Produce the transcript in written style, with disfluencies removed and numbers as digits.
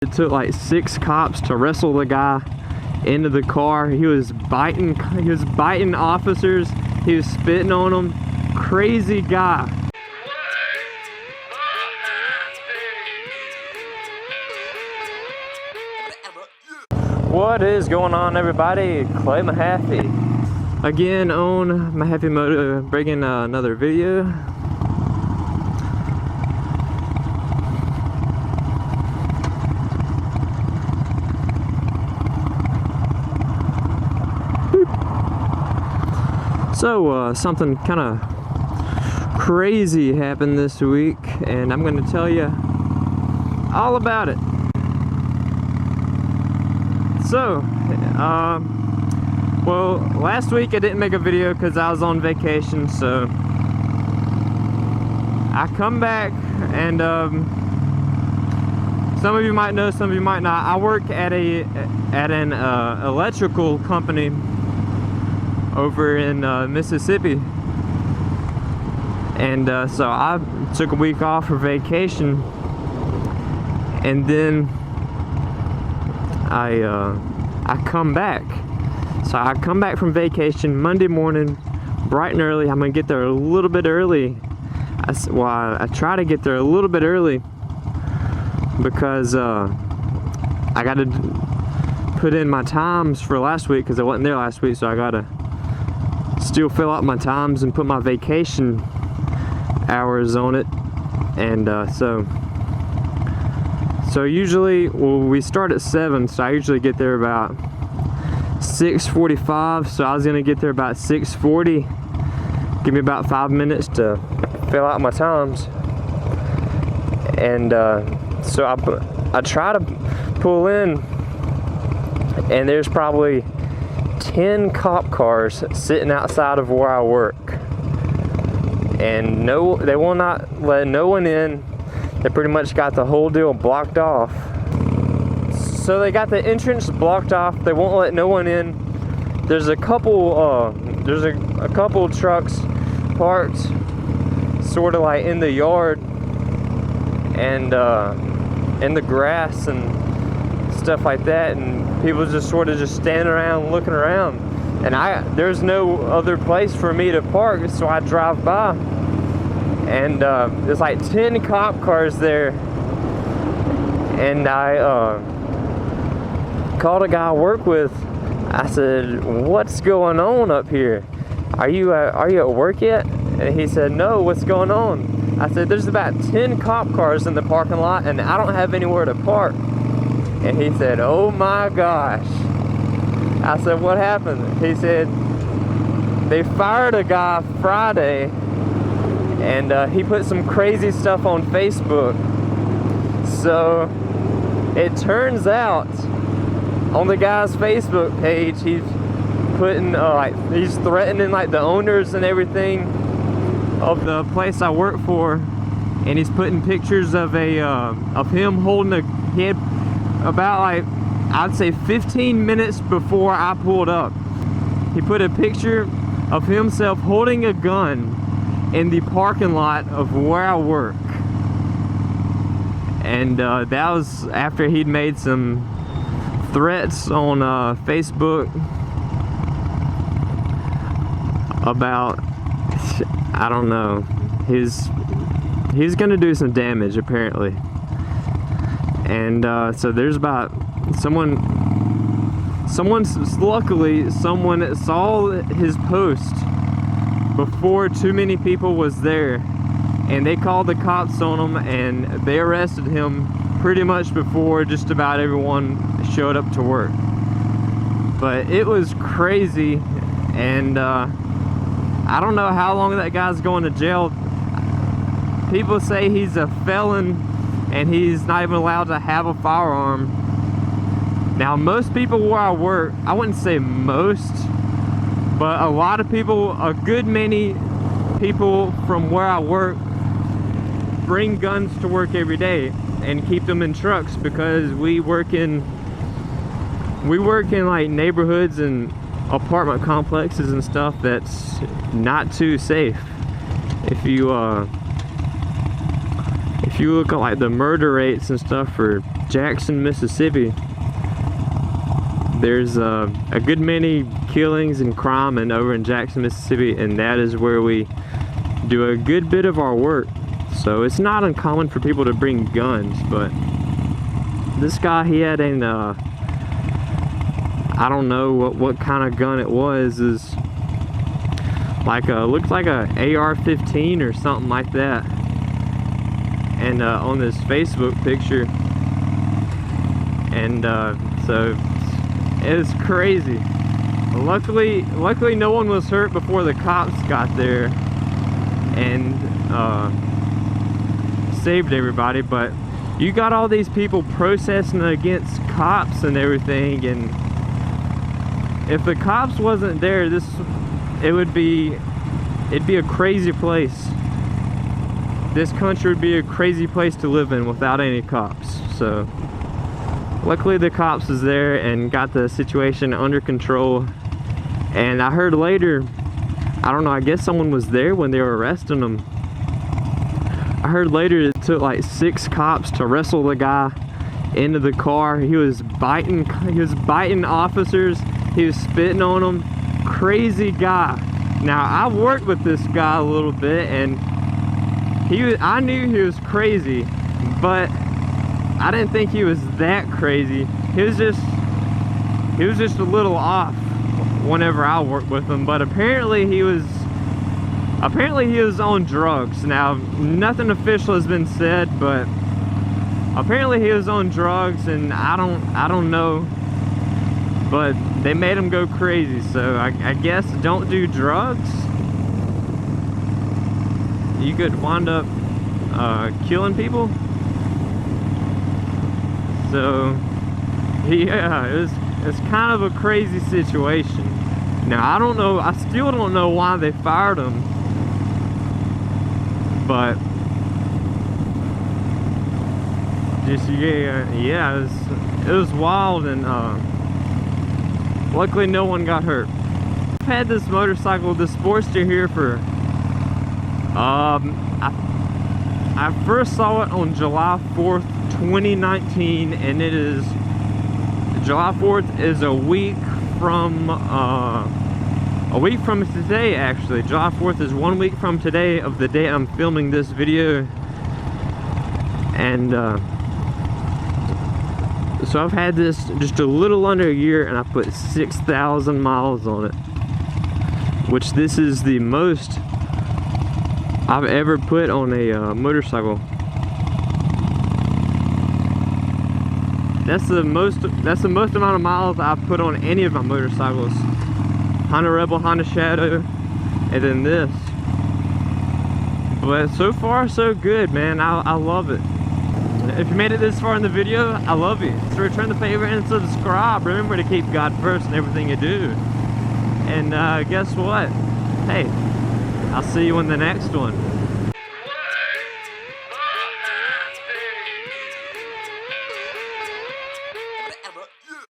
It took like 6 cops to wrestle the guy into the car. He was biting officers. He was spitting on them. Crazy guy. What is going on, everybody? Clay Mahaffey again on Mahaffey Moto, bringing another video. So something kind of crazy happened this week, and I'm going to tell you all about it. So, well, last week I didn't make a video because I was on vacation, so I come back, and some of you might know, some of you might not. I work at an electrical company over in Mississippi, and so I took a week off for vacation, and then I come back. So I come back from vacation Monday morning, bright and early. I'm gonna get there a little bit early. I try to get there a little bit early because I got to put in my times for last week because I wasn't there last week, so I gotta still fill out my times and put my vacation hours on it. And so usually, well, we start at 7, so I usually get there about 6:45. So I was gonna get there about 6:40. Give me about 5 minutes to fill out my times. And so I try to pull in, and there's probably 10 cop cars sitting outside of where I work, and they will not let no one in. They pretty much got the whole deal blocked off. So they got the entrance blocked off. They won't let no one in. There's a couple trucks parked sort of like in the yard and in the grass and stuff like that, and people just sort of just standing around looking around, and there's no other place for me to park, so I drive by, and there's like 10 cop cars there, and I called a guy I work with. I said, "What's going on up here? Are you at work yet?" And he said, "No, what's going on?" I said, "There's about 10 cop cars in the parking lot, and I don't have anywhere to park." And he said, "Oh my gosh." I said, "What happened?" He said, "They fired a guy Friday, and he put some crazy stuff on Facebook." So it turns out on the guy's Facebook page, he's putting he's threatening like the owners and everything of the place I work for, and he's putting pictures of him holding he had about, like, I'd say 15 minutes before I pulled up, he put a picture of himself holding a gun in the parking lot of where I work. And that was after he'd made some threats on Facebook about, I don't know, he's gonna do some damage apparently. And so there's about luckily someone saw his post before too many people was there, and they called the cops on him, and they arrested him pretty much before just about everyone showed up to work. But it was crazy, and I don't know how long that guy's going to jail. People say he's a felon and he's not even allowed to have a firearm. Now, most people where I work, I wouldn't say most, but a lot of people, a good many people from where I work bring guns to work every day and keep them in trucks, because we work in like neighborhoods and apartment complexes and stuff that's not too safe. If you look at like the murder rates and stuff for Jackson, Mississippi, there's a good many killings and crime over in Jackson, Mississippi, and that is where we do a good bit of our work. So it's not uncommon for people to bring guns, but this guy, he had an I don't know what kind of gun it was. Is like looked like a AR-15 or something like that. And on this Facebook picture, and so it was crazy. Luckily no one was hurt before the cops got there and saved everybody. But you got all these people protesting against cops and everything, and if the cops wasn't there, it'd be a crazy place. This country would be a crazy place to live in without any cops. So luckily the cops was there and got the situation under control. And I heard later, I don't know, I guess someone was there when they were arresting them. I heard later it took like 6 cops to wrestle the guy into the car. He was biting officers. He was spitting on them. Crazy guy. Now, I worked with this guy a little bit, and I knew he was crazy, but I didn't think he was that crazy. He was just a little off whenever I worked with him. But apparently he was on drugs. Now, nothing official has been said, but apparently he was on drugs, and I don't know, but they made him go crazy. So I guess don't do drugs. You could wind up killing people. So yeah, it's kind of a crazy situation. Now I still don't know why they fired him, but just yeah, it was wild, and luckily no one got hurt. I've had this motorcycle, this Sportster here for I first saw it on July 4th, 2019, and it is July 4th is a week from today. Actually, July 4th is 1 week from today, of the day I'm filming this video. And so I've had this just a little under a year, and I put 6,000 miles on it, which this is the most I've ever put on a motorcycle. That's the most amount of miles I've put on any of my motorcycles. Honda Rebel, Honda Shadow, and then this. But so far so good, man. I love it. If you made it this far in the video, I love you. So return the favor and subscribe. Remember to keep God first in everything you do. And guess what? Hey, I'll see you in the next one.